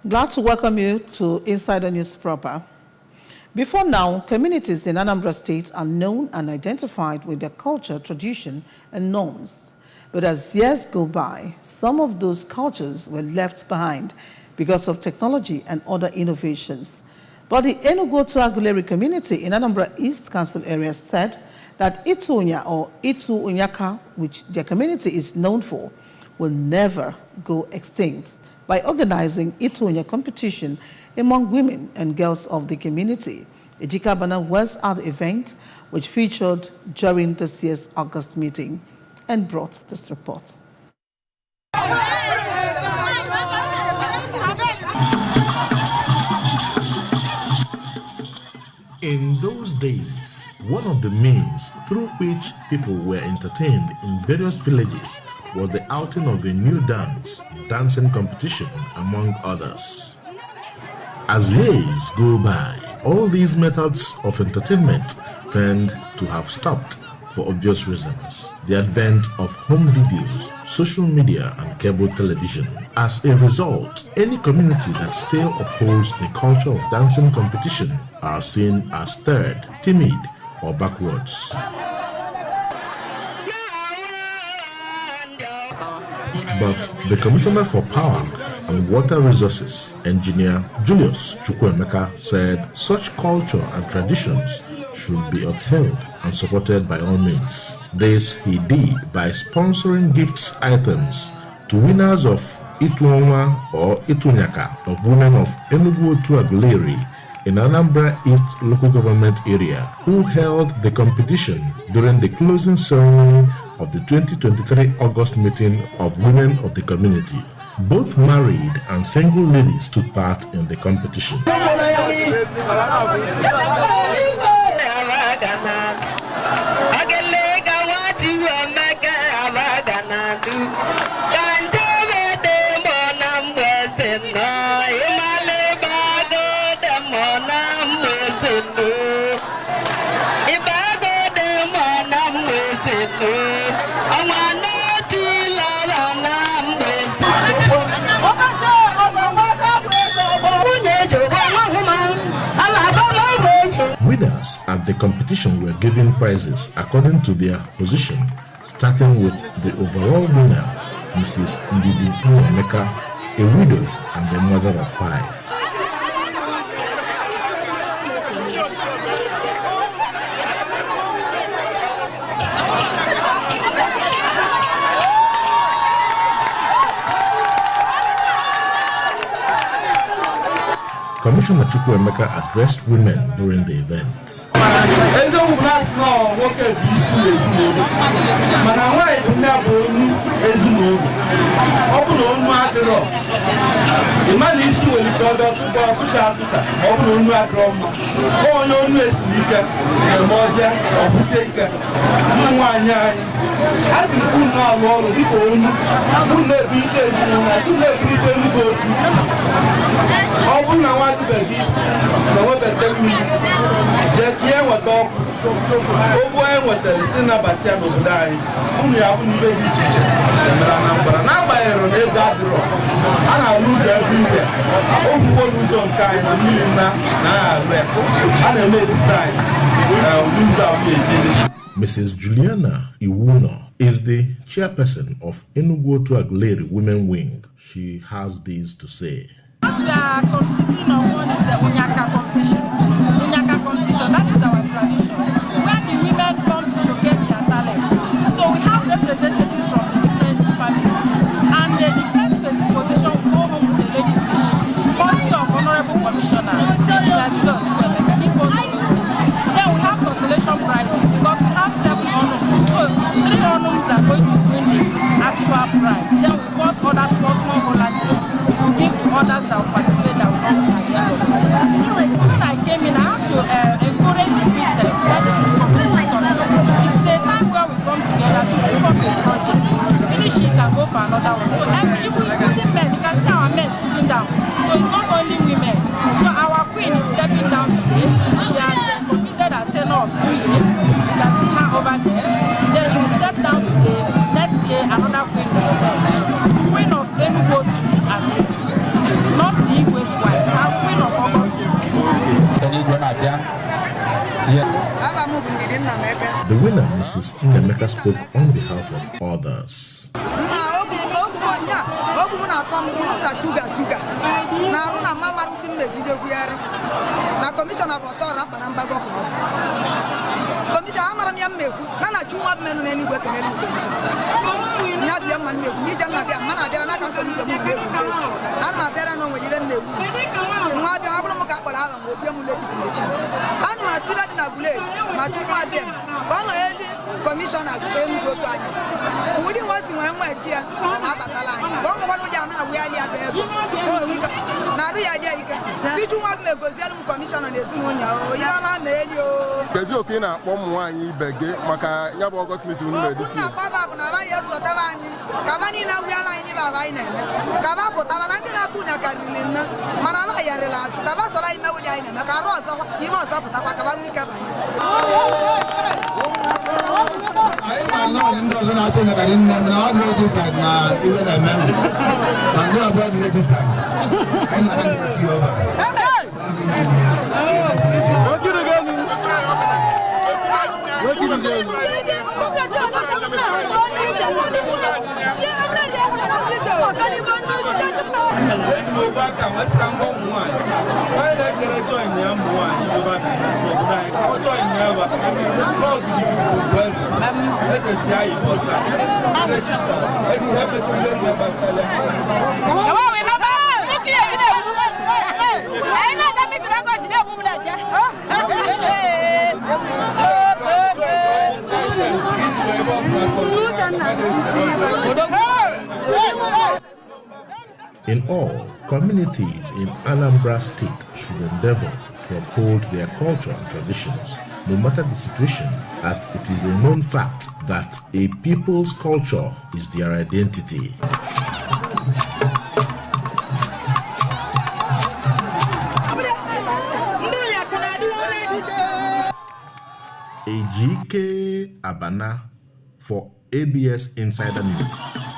Glad to welcome you to Insider News Proper. Before now, communities in Anambra State are known and identified with their culture, tradition, and norms. But as years go by, some of those cultures were left behind because of technology and other innovations. But the Enugwu-Otu Aguleri community in Anambra East Council area said that Itunya or Itu Unyaka, which their community is known for, will never go extinct by organizing Itunya competition among women and girls of the community. Ejikabana was at the event, which featured during this year's August meeting, and brought this report. In those days, one of the means through which people were entertained in various villages was the outing of a new dancing competition, among others. As years go by, all these methods of entertainment tend to have stopped for obvious reasons. The advent of home videos, social media, and cable television. As a result, any community that still upholds the culture of dancing competition are seen as third, timid, or backwards. But the Commissioner for Power and Water Resources, Engineer Julius Chukwuemeka, said such culture and traditions should be upheld and supported by all means. This he did by sponsoring gifts items to winners of Ituonwa or Itunyaka of women of Enugwu-Otu Aguleri in Anambra East local government area, who held the competition during the closing ceremony of the 2023 August meeting of women of the community. Both married and single ladies took part in the competition. Winners at the competition were given prizes according to their position, starting with the overall winner, Mrs. Ndidi Nwemeka, a widow and the mother of 5. Commissioner Chukwuemeka addressed women during the event. Mrs. Juliana Iwuno is the chairperson of Enugwu-Otu Aguleri Women Wing. She has this to say. What we are competing on one is the Unyaka competition. Unyaka competition, that is our tradition, where the women come to showcase their talents. So we have representatives from the different families. And the first position will go home with a lady speech, courtesy of Honorable Commissioner, Engineer Julius Chukwuemeka, Then we have consolation prizes because we have 7 honors. So 3 honors are going to win the actual prize. Then we bought other small volunteers to give to others that will participate that will come at the end of the day. When I came in, I had to encourage the business that this is community something. It's a time where we come together to move up a project, finish it and go for another one. So including men, you can see our men sitting down. So it's not only women. So our queen is stepping down today. She has completed a tenure of 2 years. You can see her over there. Then she will step down today. Next year, another queen will come. Queen of Enugwu-Otu Aguleri. Not the Igwe Mrs. Nnemeka spoke on behalf of others. Commission amara mi amme na chuma menu na Enugwu Ekene commission nya bia man me ni janna bia man abia na kan so mi mu be na abia no nwere nne wu mu abia aburu mu ka kpara aba mo bia mu na dismission anu asira di na Aguleri ma chuma abia ko no eli commissioner Enugwu-Otu anya wudi wasi nwa nwa etia na abatala anya ko mo kwanu ja na awi ali abia ego o wi ka na ru ya dia ike si chuma me gozielu mu commissioner na esi no nya o yi ma na eli o kezi oke na akpọ ụmụ nwaanyị ibe gị maka ya bụ Ọgọst meeting unu na-edisi na baba bụ na ba ya sotaba anyị ka ba ni na wi ala anyị baba anyị na-eme ka ba pụtaba na ndị na-atụ nya karịrị nne mana na yarịla asụ ka ba sọrọ ime wudi anyị na-eme ka arụ ọzọ ime ọzọ pụtakwa ka ba nwee ike banye anyị na-anọ ndị ọzọ na-atụ nya karịrị nne na ọ dị registered na iwe na-eme na ndị abụọ dị registered anyị na-anọ ndị ọba In all, communities in Anambra State should endeavor to uphold their culture and traditions, no matter the situation, as it is a known fact that a people's culture is their identity. Ejike Abana for ABS Insider News.